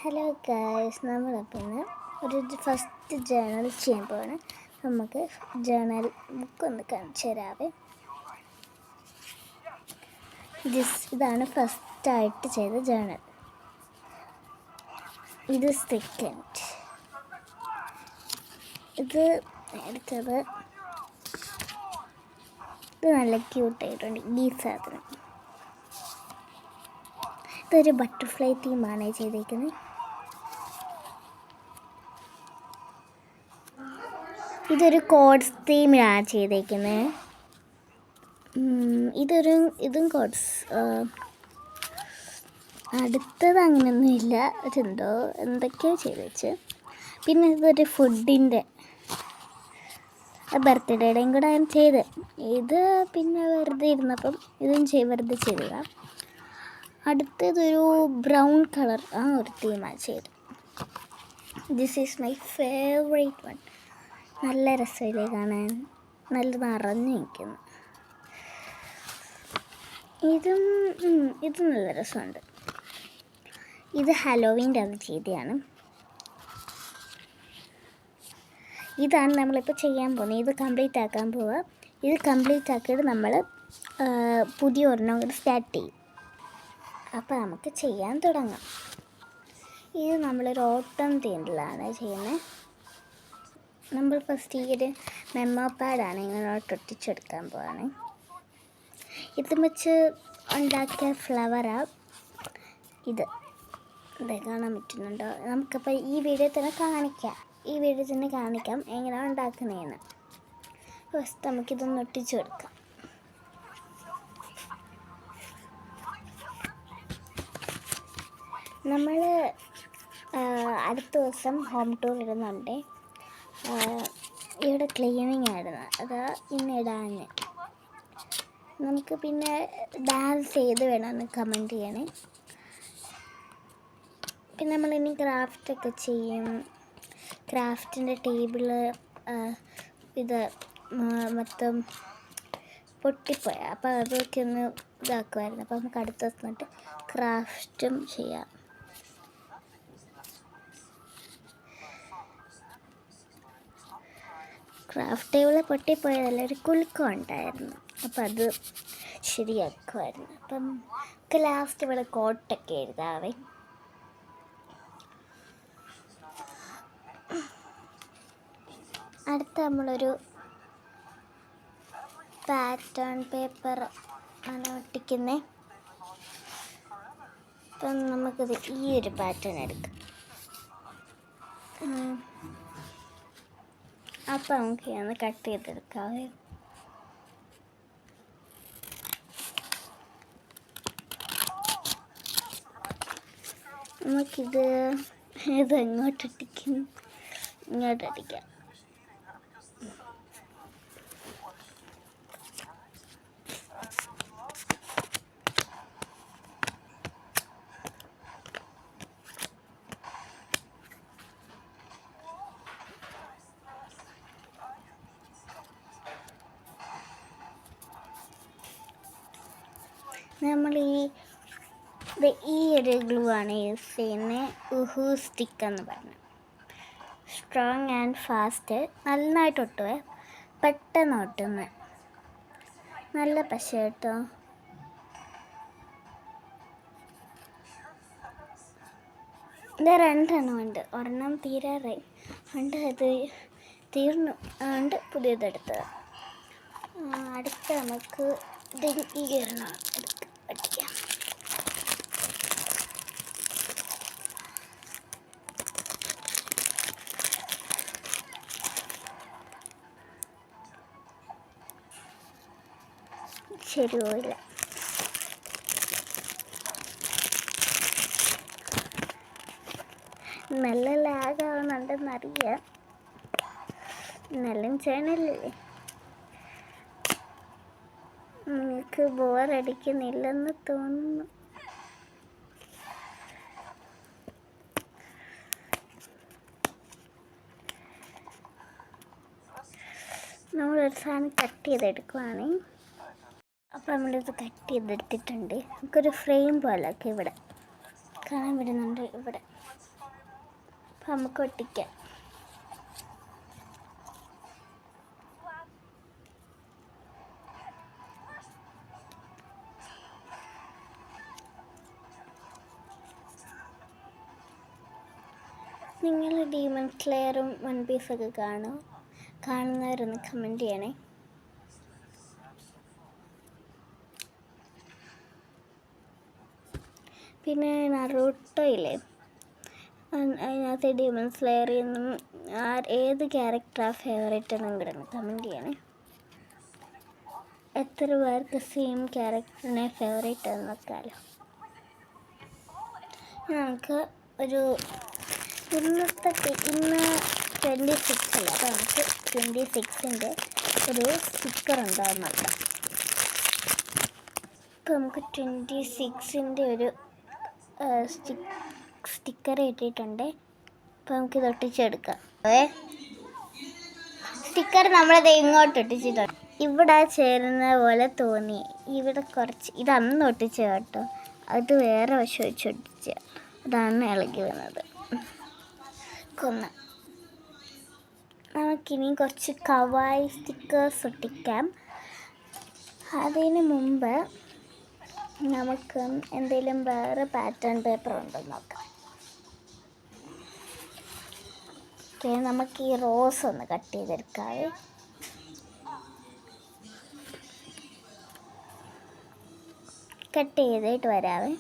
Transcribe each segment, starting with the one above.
Hello guys, നമ്മളിപ്പോൾ ഇന്ന് ഒരു ഫസ്റ്റ് ജേണൽ ചെയ്യാൻ പോവാണ്. നമുക്ക് ജേണൽ ബുക്ക് ഒന്ന് കാണിച്ചു തരാവേ. ഇതാണ് ഫസ്റ്റായിട്ട് ചെയ്ത ജേണൽ. ഇത് സെക്കൻഡ്. ഇത് എടുത്തത് ഇത് നല്ല ക്യൂട്ടായിട്ടുണ്ട്. ഈ സാധനം ഇതൊരു ബട്ടർഫ്ലൈ തീമാണ് ചെയ്തേക്കുന്നത്. ഇതൊരു കോഡ്സ് തീമിലാണ് ചെയ്തേക്കുന്നത്. ഇതും കോഡ്സ്. അടുത്തത് അങ്ങനെയൊന്നുമില്ല, എന്തൊക്കെയോ ചെയ്ത് വെച്ച്. പിന്നെ ഇതൊരു ഫുഡിൻ്റെ ബർത്ത്ഡേയുടെയും കൂടെ ഞാൻ ചെയ്ത്. ഇത് പിന്നെ വെറുതെ ഇരുന്നപ്പം ഇതും വെറുതെ ചെയ്തതാണ്. അടുത്തതൊരു ബ്രൗൺ കളർ ഒരു തീമാണ് ചെയ്ത്. This is my favourite one. നല്ല രസമില്ലേ കാണാൻ, നല്ല നിറഞ്ഞു നിൽക്കുന്നു. ഇത് നല്ല രസമുണ്ട്. ഇത് ഹലോവീൻ്റെ അത് ചെയ്തതാണ്. ഇതാണ് നമ്മളിപ്പോൾ ചെയ്യാൻ പോകുന്നത്. ഇത് കംപ്ലീറ്റ് ആക്കാൻ പോവുക. ഇത് കംപ്ലീറ്റ് ആക്കിയിട്ട് നമ്മൾ പുതിയ ഒരെണ്ണം കൂടി സ്റ്റാർട്ട് ചെയ്യും. അപ്പോൾ നമുക്ക് ചെയ്യാൻ തുടങ്ങാം. ഇത് നമ്മളൊരു ഓട്ടം തീമിലാണ് ചെയ്യുന്നത്. നമ്മൾ ഫസ്റ്റ് ഈ ഒരു മെമ്മോ പാഡാണ് ഇങ്ങോട്ട് ഒട്ടിച്ചെടുക്കാൻ പോവാണ്. ഇത് വെച്ച് ഉണ്ടാക്കിയ ഫ്ലവറാണ് ഇത് കാണാൻ പറ്റുന്നുണ്ടോ? നമുക്കപ്പോൾ ഈ വീഡിയോ തന്നെ കാണിക്കാം എങ്ങനെയാണ് ഉണ്ടാക്കുന്നതെന്ന്. ഫസ്റ്റ് നമുക്കിതൊന്ന് ഒട്ടിച്ചു കൊടുക്കാം. നമ്മൾ അടുത്ത ദിവസം ഹോം ടൂർ ഇടുന്നുണ്ട്. ഇവിടെ ക്ലീനിങ് ആയിരുന്നു, അതാ ഇന്നിടാന്. നമുക്ക് പിന്നെ ഡാൻസ് ചെയ്ത് വേണമെന്ന് കമൻറ്റ് ചെയ്യണേ. പിന്നെ നമ്മളിനി ക്രാഫ്റ്റൊക്കെ ചെയ്യും. ക്രാഫ്റ്റിൻ്റെ ടേബിള് ഇത് മൊത്തം പൊട്ടിപ്പോയ, അപ്പോൾ അതൊക്കെ ഒന്ന് ഇതാക്കുമായിരുന്നു. അപ്പോൾ നമുക്ക് അടുത്ത ദിവസം തൊട്ട് ക്രാഫ്റ്റും ചെയ്യാം. ക്രാഫ്റ്റ് ടേബിൾ പൊട്ടിപ്പോയതല്ല, ഒരു കുലുക്കം ഉണ്ടായിരുന്നു. അപ്പം അത് ശരിയാക്കുമായിരുന്നു. അപ്പം നമുക്ക് ലാസ്റ്റ് ഇവിടെ കോട്ടൊക്കെ എഴുതാവേ. അടുത്ത നമ്മളൊരു പാറ്റേൺ പേപ്പർ ആണ് ഒട്ടിക്കുന്നത്. അപ്പം നമുക്കിത് ഈ ഒരു പാറ്റേൺ എടുക്കാം. അപ്പം നമുക്ക് ഒന്ന് കട്ട് ചെയ്തെടുക്കാവേ. നമുക്കിത് എങ്ങോട്ടടിക്കും? ഇങ്ങോട്ടടിക്കാം. നമ്മൾ ഈ ഒരു ഗ്ലൂ ആണ് യൂസ് ചെയ്യുന്നത്. സ്റ്റിക്ക് എന്ന് പറഞ്ഞത് സ്ട്രോങ് ആൻഡ് ഫാസ്റ്റ്. നന്നായിട്ട് ഒട്ടുവേ, പെട്ടെന്ന് ഒട്ടുന്നത്. നല്ല പശ കേട്ടോ. ഇത് 2 എണ്ണം ഉണ്ട്. ഒരെണ്ണം തീരാറായി ഉണ്ട്, അത് തീർന്നു ഉണ്ട്, പുതിയതെടുത്തത്. അടുത്ത നമുക്ക് ഈ ഒരെണ്ണം പഠിക്കാം. ശരിയായില്ല. നല്ല ലാഗാവുന്നുണ്ടെന്നറിയാം. നല്ല ചാനലല്ലേ, നിങ്ങൾക്ക് ബോറടിക്കുന്നില്ലെന്ന് തോന്നുന്നു. നമ്മളൊരു സാധനം കട്ട് ചെയ്തെടുക്കുവാണ്. അപ്പോൾ നമ്മളിത് കട്ട് ചെയ്തെടുത്തിട്ടുണ്ട്. നമുക്കൊരു ഫ്രെയിം പോലെയൊക്കെ ഇവിടെ കാണാൻ വരുന്നുണ്ട്. ഇവിടെ അപ്പം നമുക്ക് ഒട്ടിക്കാം. നിങ്ങൾ ഡീമൺ സ്ലെയറും വൺ പീസൊക്കെ കാണുന്നവരൊന്ന് കമൻറ്റ് ചെയ്യണേ. പിന്നെ നറൂട്ടോയില്ലേ, അതിനകത്ത് ഡീമൺ സ്ലെയറിൽ നിന്നും ഏത് ക്യാരക്ടറാണ് ഫേവറേറ്റ് എന്നും കൂടെ കമൻറ്റ് ചെയ്യണേ. എത്ര പേർക്ക് സെയിം ക്യാരക്ടറിനെ ഫേവറേറ്റ് എന്നൊക്കെയല്ലോ. നമുക്ക് ഇന്ന് 26 അല്ല, അപ്പോൾ നമുക്ക് 26ൻ്റെ ഒരു സ്റ്റിക്കർ ഉണ്ടാകും നോക്കാം. ഇപ്പോൾ നമുക്ക് 26ൻ്റെ ഒരു സ്റ്റിക്കർ ഇട്ടിട്ടുണ്ട്. അപ്പോൾ നമുക്കിത് ഒട്ടിച്ചെടുക്കാം. സ്റ്റിക്കർ നമ്മളത് ഇങ്ങോട്ട് ഒട്ടിച്ചിട്ടുണ്ട്. ഇവിടെ ചേരുന്ന പോലെ തോന്നി. ഇവിടെ കുറച്ച് ഇത് അന്ന് ഒട്ടിച്ച കേട്ടോ, അത് വേറെ വശം വെച്ച് ഒട്ടിച്ച, അതാണ് ഇളകി വന്നത്. നമുക്കിനി കുറച്ച് കവായി സ്റ്റിക്കേഴ്സ് ഒട്ടിക്കാം. അതിന് മുമ്പ് നമുക്ക് എന്തെങ്കിലും വേറെ പാറ്റേൺ പേപ്പർ ഉണ്ടോ നോക്കാം. ഓക്കെ, നമുക്ക് ഈ റോസ് ഒന്ന് കട്ട് ചെയ്തെടുക്കാവേ. കട്ട് ചെയ്തിട്ട് വരാവേ.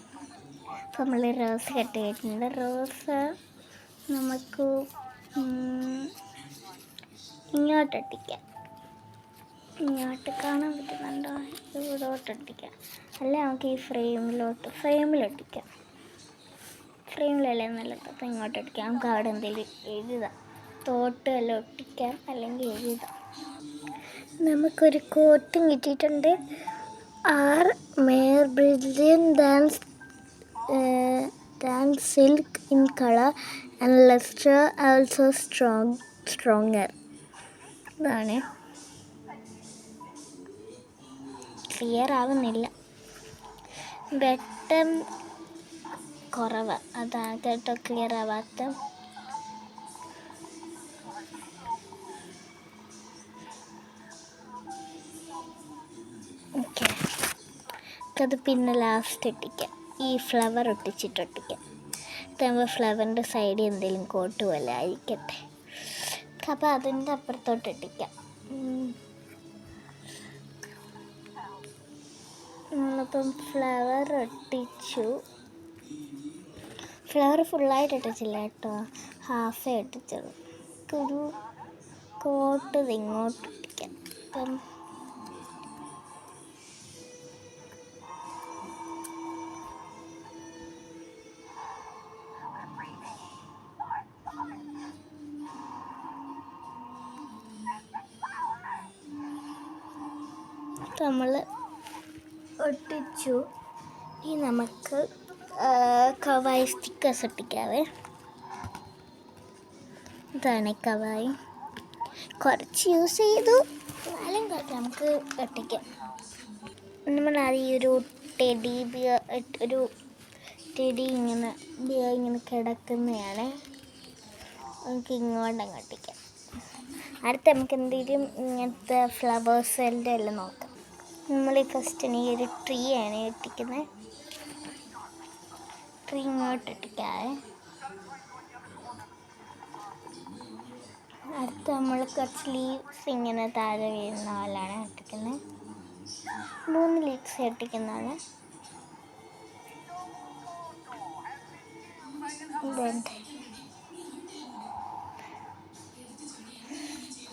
അപ്പോൾ നമ്മൾ റോസ് കട്ട് ചെയ്തിട്ടുണ്ട്. റോസ് നമുക്ക് ഇങ്ങോട്ടൊട്ടിക്കാം. ഇങ്ങോട്ട് കാണാൻ പറ്റുന്നുണ്ടോ? ഇവിടോട്ടൊട്ടിക്കാം. അല്ല, നമുക്ക് ഈ ഫ്രെയിമിലൊട്ടിക്കാം. ഫ്രെയിമിലല്ലേ നല്ലത്. അപ്പോൾ ഇങ്ങോട്ടൊട്ടിക്കാം. നമുക്ക് അവിടെ എന്തെങ്കിലും എഴുതാം, തോട്ട് എല്ലാം ഒട്ടിക്കാം, അല്ലെങ്കിൽ എഴുതാം. നമുക്കൊരു കോട്ടും കിട്ടിയിട്ടുണ്ട്. Are more brilliant than silk in color and luster also stronger. ഇതാണ്. ക്ലിയർ ആവുന്നില്ല, വെട്ടം കുറവ്, അതാണ് കേട്ടോ ക്ലിയർ ആവാത്ത. ഓക്കെ, അത് പിന്നെ ലാസ്റ്റ് ഒട്ടിക്കാം. ഈ ഫ്ലവർ ഒട്ടിച്ചിട്ടൊട്ടിക്കാം. ഇതാകുമ്പോൾ ഫ്ലവറിൻ്റെ സൈഡിൽ എന്തെങ്കിലും കോട്ട് പോലെ ആയിരിക്കട്ടെ. അപ്പോൾ അതിൻ്റെ അപ്പുറത്തോട്ട് ഒട്ടിക്കാം. നമ്മളിപ്പം ഫ്ലവർ ഒട്ടിച്ചു. ഫ്ലവർ ഫുള്ളായിട്ട് ഒട്ടിച്ചില്ല കേട്ടോ, ഹാഫേ ഒട്ടിച്ചുള്ളൂ. ഒരു കോട്ട് ഇങ്ങോട്ട് ഒട്ടിക്കാം. അപ്പം നമ്മൾ ഒട്ടിച്ചു. ഇനി നമുക്ക് കവായി സ്റ്റിക്കേഴ്സ് ഒട്ടിക്കാവേ. ഇതാണ് കവായി. കുറച്ച് യൂസ് ചെയ്തു, എന്നാലും നമുക്ക് ഒട്ടിക്കാം. നമ്മൾ ഈ ഒരു ടെഡി ഇങ്ങനെ കിടക്കുന്നതാണ്. നമുക്ക് ഇങ്ങോട്ടങ്ങ് ഒട്ടിക്കാം. അടുത്ത് നമുക്ക് എന്തെങ്കിലും ഇങ്ങനത്തെ ഫ്ലവേഴ്സിൻ്റെ എല്ലാം നോക്കാം. നമ്മൾ ഫസ്റ്റ് ഈ ഒരു ട്രീ ആണ് ഒട്ടിക്കുന്നത്. ട്രീ ഇങ്ങോട്ട് ഒട്ടിക്കാവേ. അടുത്ത് നമ്മൾ കുറച്ച് ലീവ്സ് ഇങ്ങനെ താഴെ വീഴുന്ന പോലെയാണ് ഒട്ടിക്കുന്നത്. 3 ലീവ്സ് ഒട്ടിക്കുന്നതാണ്.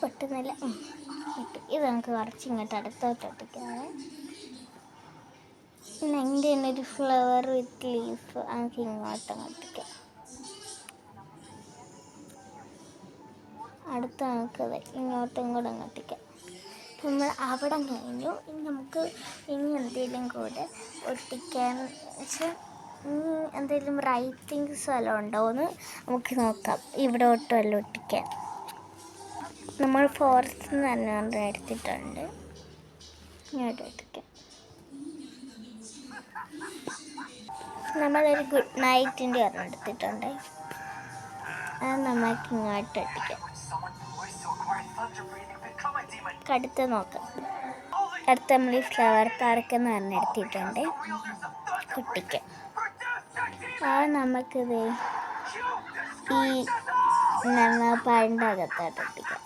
പൊട്ടുന്നില്ല. ഇത് നമുക്ക് കുറച്ച് ഇങ്ങോട്ട് അടുത്തോട്ട് ഒട്ടിക്കാവേ. പിന്നെ അതിൻ്റെ തന്നെ ഒരു ഫ്ലവർ വിത്ത് ലീഫ് നമുക്ക് ഇങ്ങോട്ടും ഒട്ടിക്കാം. അടുത്ത് നമുക്കത് ഇങ്ങോട്ടും കൂടെ ഒട്ടിക്കാം. നമ്മൾ അവിടെ കഴിഞ്ഞു. ഇനി നമുക്ക് എന്തെങ്കിലും കൂടെ ഒട്ടിക്കാൻ വെച്ചാൽ എന്തെങ്കിലും റൈറ്റിങ്സ് വല്ലതും ഉണ്ടോ എന്ന് നമുക്ക് നോക്കാം. ഇവിടെ ഒട്ടുമല്ലോ ഒട്ടിക്കാൻ. നമ്മൾ ഫോറസ്റ്റ് തന്നെ എടുത്തിട്ടുണ്ട്. ഇങ്ങോട്ട് ഒട്ടിക്കാം. നമ്മളൊരു ഗുഡ് നൈറ്റിൻ്റെ ഒരെണ്ണം എടുത്തിട്ടുണ്ട്. അത് നമുക്ക് ഇങ്ങോട്ട് ഒട്ടിക്കാം. അടുത്ത നോക്കാം. അടുത്ത നമ്മൾ ഈ ഫ്ലവർ പാർക്ക് എന്ന് പറഞ്ഞെടുത്തിട്ടുണ്ട്, ഒട്ടിക്കാം. അത് നമുക്കിത് ഈ നെമ്മാപ്പാടിൻ്റെ അകത്തോട്ട് ഒട്ടിക്കാം.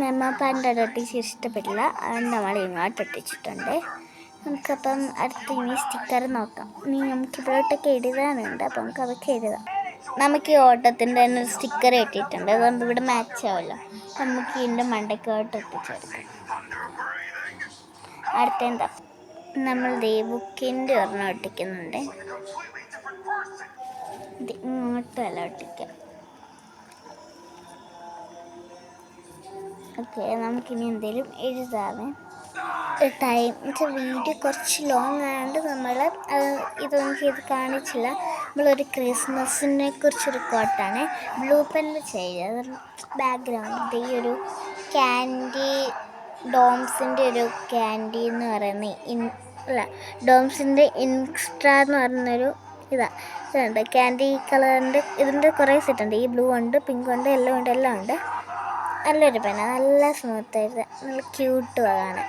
നെമ്മാപ്പാടിൻ്റെ അത് ഒട്ടിച്ച് ഇഷ്ടപ്പെട്ടില്ല, അത് നമ്മൾ ഇങ്ങോട്ട് ഒട്ടിച്ചിട്ടുണ്ട്. നമുക്കപ്പം അടുത്ത ഇനി സ്റ്റിക്കർ നോക്കാം. ഇനി നമുക്ക് ഇവിടോട്ടൊക്കെ എഴുതാനുണ്ട്, അപ്പം നമുക്ക് അതൊക്കെ എഴുതാം. നമുക്ക് ഈ ഓട്ടത്തിൻ്റെ തന്നെ ഒരു സ്റ്റിക്കർ ഇട്ടിട്ടുണ്ട്, അതുകൊണ്ട് ഇവിടെ മാച്ച് ആവുമല്ലോ. നമുക്ക് ഇതിൻ്റെ മണ്ടയ്ക്കോട്ട് ഒട്ടിച്ചെടുക്കാം. അടുത്ത എന്താ, നമ്മൾ ബുക്കിൻ്റെ ഒരെണ്ണം ഒട്ടിക്കുന്നുണ്ട്. ഇത് ഇങ്ങോട്ടല്ല ഒട്ടിക്കാം. ഓക്കെ, നമുക്കിനി എന്തെങ്കിലും എഴുതാമേ. ടൈം വീഡിയോ കുറച്ച് ലോങ് ആയതുകൊണ്ട് നമ്മൾ ഇത് കാണിച്ചില്ല. നമ്മളൊരു ക്രിസ്മസിനെ കുറിച്ചൊരു കോട്ടാണ് ബ്ലൂ പെന്നിൽ ചെയ്തത്. ബാക്ക്ഗ്രൗണ്ട് ഈ ഒരു ക്യാൻഡി, ഡോംസിൻ്റെ ഒരു ക്യാൻഡി എന്ന് പറയുന്ന ഡോംസിൻ്റെ ഇൻസ്ട്രാ എന്ന് പറയുന്നൊരു ഇതുണ്ട്. ക്യാൻഡി കളറിൻ്റെ ഇതിൻ്റെ കുറേ സെറ്റുണ്ട്. ഈ ബ്ലൂ ഉണ്ട്, പിങ്ക് ഉണ്ട്, യെല്ലോ ഉണ്ട്, എല്ലാം ഉണ്ട്. നല്ലൊരു പെന, നല്ല സ്മൂത്തായിട്ട് നല്ല ക്യൂട്ട് കാണാൻ.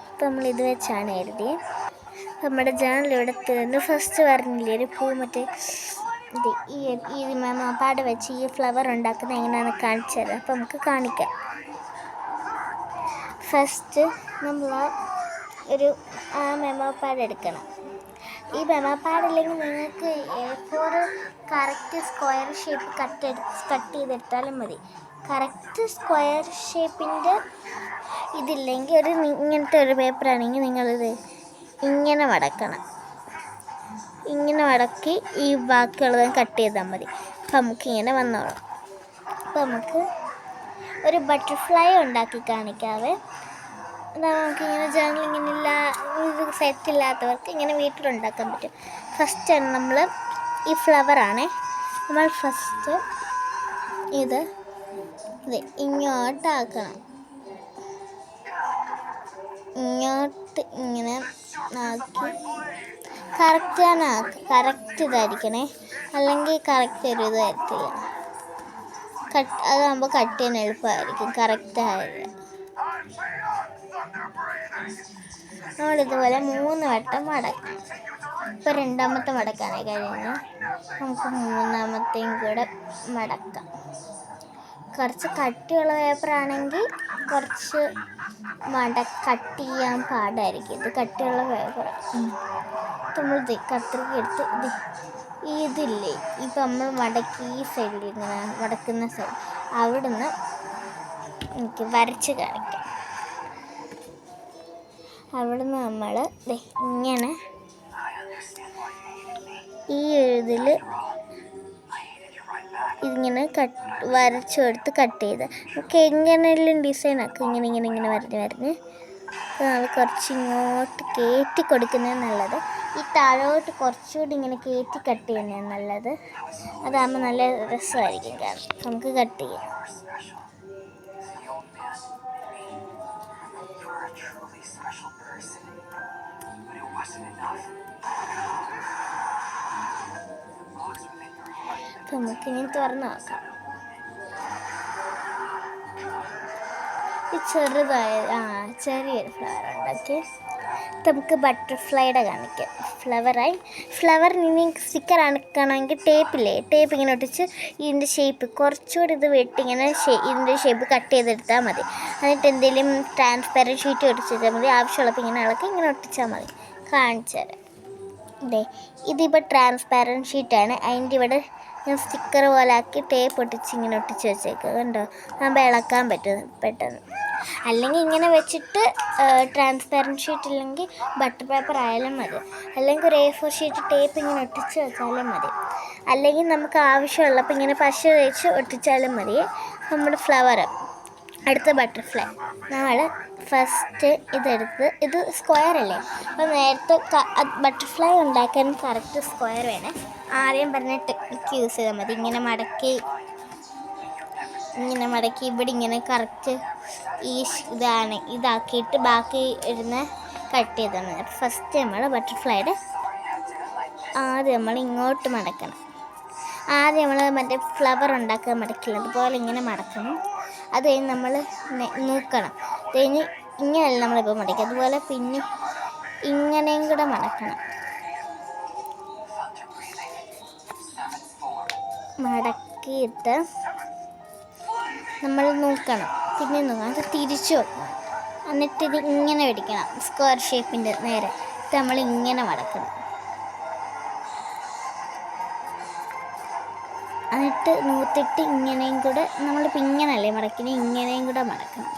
അപ്പോൾ നമ്മളിത് വെച്ചാണ് എഴുതിയത്. നമ്മുടെ ജേണൽ ഇവിടെ തീർന്നു. ഫസ്റ്റ് പറഞ്ഞില്ലേ ഒരു പൂ, മറ്റേ ഈ പാട് വെച്ച് ഈ ഫ്ലവർ ഉണ്ടാക്കുന്നത് എങ്ങനെയാണെന്ന് കാണിച്ചു തരാം. അപ്പോൾ നമുക്ക് കാണിക്കാം. ഫസ്റ്റ് നമ്മൾ ഒരു മെമോ പാഡ് എടുക്കണം. ഈ മെമോ പാഡ് ഇല്ലെങ്കിൽ നിങ്ങൾക്ക് A4 correct square shape cut ചെയ്തെടുത്താലും മതി. കറക്റ്റ് സ്ക്വയർ ഷേപ്പിൻ്റെ ഇതില്ലെങ്കിൽ ഇങ്ങനത്തെ ഒരു പേപ്പറാണെങ്കിൽ നിങ്ങളിത് ഇങ്ങനെ മടക്കണം. ഇങ്ങനെ മടക്കി ഈ ബാക്കിയുള്ളത് കട്ട് ചെയ്താൽ മതി. അപ്പം നമുക്കിങ്ങനെ വന്നോളാം. അപ്പം നമുക്ക് ഒരു ബട്ടർഫ്ലൈ ഉണ്ടാക്കി കാണിക്കാവേ. നമുക്കിങ്ങനെ ജേണൽ ഇത് സെറ്റില്ലാത്തവർക്ക് ഇങ്ങനെ വീട്ടിലുണ്ടാക്കാൻ പറ്റും. ഫസ്റ്റ് നമ്മൾ ഈ ഫ്ലവറാണ് നമ്മൾ ഫസ്റ്റ് ഇത് ഇങ്ങോട്ടാക്കണം. ഇങ്ങോട്ട് ഇങ്ങനെ ആക്കി കറക്റ്റ് ഇതായിരിക്കണേ, അല്ലെങ്കിൽ കറക്റ്റ് ഒരു ഇത് വരത്തില്ല. അതാകുമ്പോൾ കട്ട് ചെയ്യാൻ എളുപ്പമായിരിക്കും. കറക്റ്റ് ആയില്ല. നമ്മളിതുപോലെ 3 വട്ടം മടക്കണം. ഇപ്പോൾ രണ്ടാമത്തെ മടക്കാനായി കഴിഞ്ഞാൽ നമുക്ക് മൂന്നാമത്തെയും കൂടെ മടക്കാം. കുറച്ച് കട്ടിയുള്ള പേപ്പറാണെങ്കിൽ കുറച്ച് കട്ട് ചെയ്യാൻ പാടായിരിക്കും. ഇത് കട്ടിയുള്ള പേപ്പർ. നമ്മൾ കത്രിക എടുത്ത് ഇതില്ലേ ഇപ്പം നമ്മൾ മടക്കി ഈ സൈഡിൽ ഇങ്ങനെ മടക്കുന്ന സൈഡ് അവിടുന്ന് എനിക്ക് വരച്ച് കാണിക്കാം. അവിടുന്ന് നമ്മൾ ഇങ്ങനെ ഈ ഇതിൽ ഇങ്ങനെ വരച്ചു കൊടുത്ത് കട്ട് ചെയ്ത് നമുക്ക് എങ്ങനെയെല്ലാം ഡിസൈനാക്കും. ഇങ്ങനെ വരഞ്ഞ് നമ്മൾ കുറച്ച് ഇങ്ങോട്ട് കയറ്റി കൊടുക്കുന്നതാണ് നല്ലത്. ഈ താഴോട്ട് കുറച്ചുകൂടി ഇങ്ങനെ കയറ്റി കട്ട് ചെയ്യുന്നതാണ് നല്ലത്. അതാകുമ്പോൾ നല്ല രസമായിരിക്കും കാണാൻ. നമുക്ക് കട്ട് ചെയ്യാം. നമുക്കിനി തുറന്ന് നോക്കാം. ഈ ചെറിയൊരു ഫ്ലവർ ഉണ്ടാക്കി നമുക്ക് ബട്ടർഫ്ലൈയുടെ കാണിക്കാം. ഫ്ലവറിന് സ്റ്റിക്കർ അണക്കണമെങ്കിൽ ടേപ്പ് ഇങ്ങനെ ഒട്ടിച്ച് ഇതിൻ്റെ ഷേപ്പ് കുറച്ചുകൂടി ഇത് വെട്ടിങ്ങനെ ഇതിൻ്റെ ഷേപ്പ് കട്ട് ചെയ്തെടുത്താൽ മതി. എന്നിട്ട് എന്തെങ്കിലും ട്രാൻസ്പെറൻറ്റ് ഷീറ്റ് ഒട്ടിച്ചാൽ മതി. ആവശ്യമുള്ളപ്പോൾ ഇങ്ങനെ ഇളക്കി ഇങ്ങനെ ഒട്ടിച്ചാൽ മതി. കാണിച്ചു തരാം. ഇതിപ്പോൾ ട്രാൻസ്പാരൻറ്റ് ഷീറ്റാണ്. അതിൻ്റെ ഇവിടെ ഞാൻ സ്റ്റിക്കർ പോലെ ആക്കി ടേപ്പ് ഒട്ടിച്ച് ഇങ്ങനെ ഒട്ടിച്ച് വെച്ചേക്കുക. കണ്ടോ, നമ്മൾ ഇളക്കാൻ പറ്റും പെട്ടെന്ന്. അല്ലെങ്കിൽ ഇങ്ങനെ വെച്ചിട്ട് ട്രാൻസ്പാരൻറ്റ് ഷീറ്റ് ഇല്ലെങ്കിൽ ബട്ടർ പേപ്പർ ആയാലും മതി. അല്ലെങ്കിൽ ഒരു A4 ഷീറ്റ് ടേപ്പ് ഇങ്ങനെ ഒട്ടിച്ച് വെച്ചാലും മതി. അല്ലെങ്കിൽ നമുക്ക് ആവശ്യമുള്ളപ്പോൾ ഇങ്ങനെ പശ വെച്ച് ഒട്ടിച്ചാലും മതി. നമ്മുടെ ഫ്ലവർ അടുത്ത ബട്ടർഫ്ലൈ നമ്മൾ ഫസ്റ്റ് ഇതെടുത്ത് ഇത് സ്ക്വയർ അല്ലേ, അപ്പോൾ നേരത്തെ ബട്ടർഫ്ലൈ ഉണ്ടാക്കാൻ കറക്റ്റ് സ്ക്വയർ വേണം. ആദ്യം പറഞ്ഞ ടെക്നിക്ക് യൂസ് ചെയ്താൽ മതി. ഇങ്ങനെ മടക്കി ഇവിടെ ഇങ്ങനെ കറക്റ്റ് ഇതാക്കിയിട്ട് ബാക്കി ഇരുന്ന് കട്ട് ചെയ്താൽ മതി. അപ്പോൾ ഫസ്റ്റ് നമ്മൾ ബട്ടർഫ്ലൈയുടെ ആദ്യം നമ്മൾ ഇങ്ങോട്ട് മടക്കണം. ആദ്യം നമ്മൾ മറ്റേ ഫ്ലവർ ഉണ്ടാക്കാൻ മടക്കില്ല, അതുപോലെ ഇങ്ങനെ മടക്കണം. അത് കഴിഞ്ഞ് നമ്മൾ നോക്കണം. അത് കഴിഞ്ഞ് ഇങ്ങനെയല്ല നമ്മളിപ്പോൾ മടക്കുക, അതുപോലെ പിന്നെ ഇങ്ങനെയും കൂടെ മടക്കണം. മടക്കിയിട്ട് നമ്മൾ നോക്കണം, പിന്നെ നോക്കണം, അത് തിരിച്ചു വെക്കണം. എന്നിട്ട് ഇത് ഇങ്ങനെ പിടിക്കണം, സ്ക്വയർ ഷേപ്പിൻ്റെ നേരെ. ഇത് നമ്മൾ ഇങ്ങനെ മടക്കണം. എന്നിട്ട് നൂത്തിട്ട് ഇങ്ങനെയും കൂടെ നമ്മളിപ്പോൾ ഇങ്ങനെയല്ലേ മടക്കിന്, ഇങ്ങനെയും കൂടെ മടക്കണം.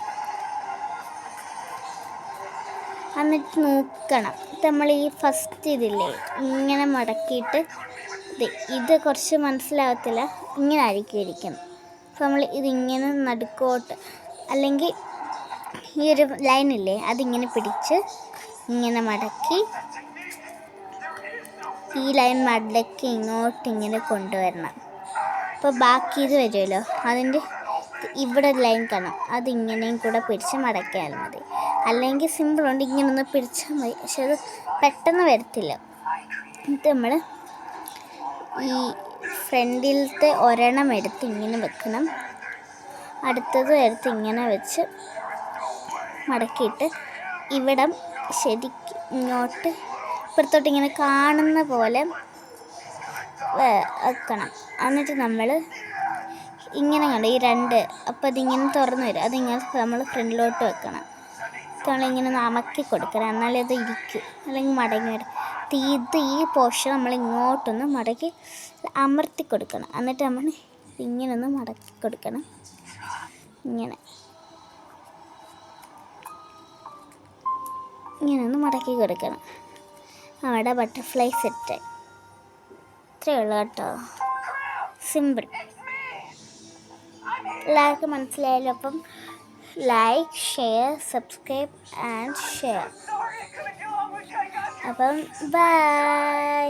എന്നിട്ട് നോക്കണം, നമ്മൾ ഈ ഫസ്റ്റ് ഇതില്ലേ ഇങ്ങനെ മടക്കിയിട്ട് ഇത് കുറച്ച് മനസ്സിലാകത്തില്ല, ഇങ്ങനെ ആയിരിക്കും ഇരിക്കുന്നത്. അപ്പോൾ നമ്മൾ ഇതിങ്ങനെ നടുക്കോട്ട്, അല്ലെങ്കിൽ ഈ ഒരു ലൈനില്ലേ അതിങ്ങനെ പിടിച്ച് ഇങ്ങനെ മടക്കി ഈ ലൈൻ മടക്കി ഇങ്ങനെ കൊണ്ടുവരണം. അപ്പോൾ ബാക്കി ഇത് വരുമല്ലോ, അതിൻ്റെ ഇവിടെ ലൈൻ കാണാം, അതിങ്ങനെയും കൂടെ പിടിച്ച് മടക്കിയാൽ മതി. അല്ലെങ്കിൽ സിമ്പിളുണ്ട്, ഇങ്ങനെ ഒന്ന് പിടിച്ചാൽ മതി, പക്ഷെ അത് പെട്ടെന്ന് വരത്തില്ല. എന്നിട്ട് നമ്മൾ ഈ ഫ്രണ്ടിലത്തെ ഒരെണ്ണം എടുത്ത് ഇങ്ങനെ വെക്കണം, അടുത്തത് എടുത്ത് ഇങ്ങനെ വെച്ച് മടക്കിയിട്ട് ഇവിടം ശരിക്കും ഇങ്ങോട്ട് ഇപ്പുറത്തോട്ട് ഇങ്ങനെ കാണുന്ന പോലെ വെക്കണം. എന്നിട്ട് നമ്മൾ ഇങ്ങനെ കണ്ട് ഈ രണ്ട്, അപ്പോൾ അതിങ്ങനെ തുറന്നു വരും, അതിങ്ങനെ നമ്മൾ ഫ്രണ്ടിലോട്ട് വെക്കണം. നമ്മളിങ്ങനെ അമക്കി കൊടുക്കണം, എന്നാലേ അത് ഇരിക്കും, അല്ലെങ്കിൽ മടങ്ങി വരും. ഈ പോർഷൻ നമ്മൾ ഇങ്ങോട്ടൊന്ന് മടക്കി അമർത്തി കൊടുക്കണം. എന്നിട്ട് നമ്മൾ ഇങ്ങനെ ഒന്ന് മടക്കി കൊടുക്കണം, ഇങ്ങനെ ഒന്ന് മടക്കി കൊടുക്കണം. അവിടെ ബട്ടർഫ്ലൈ സെറ്റ്. ഇത്രയേ ഉള്ളൂ കേട്ടോ, സിമ്പിൾ. എല്ലാവർക്കും മനസ്സിലായല്ലോ. അപ്പം like, share, subscribe and share. അപ്പം ബൈ.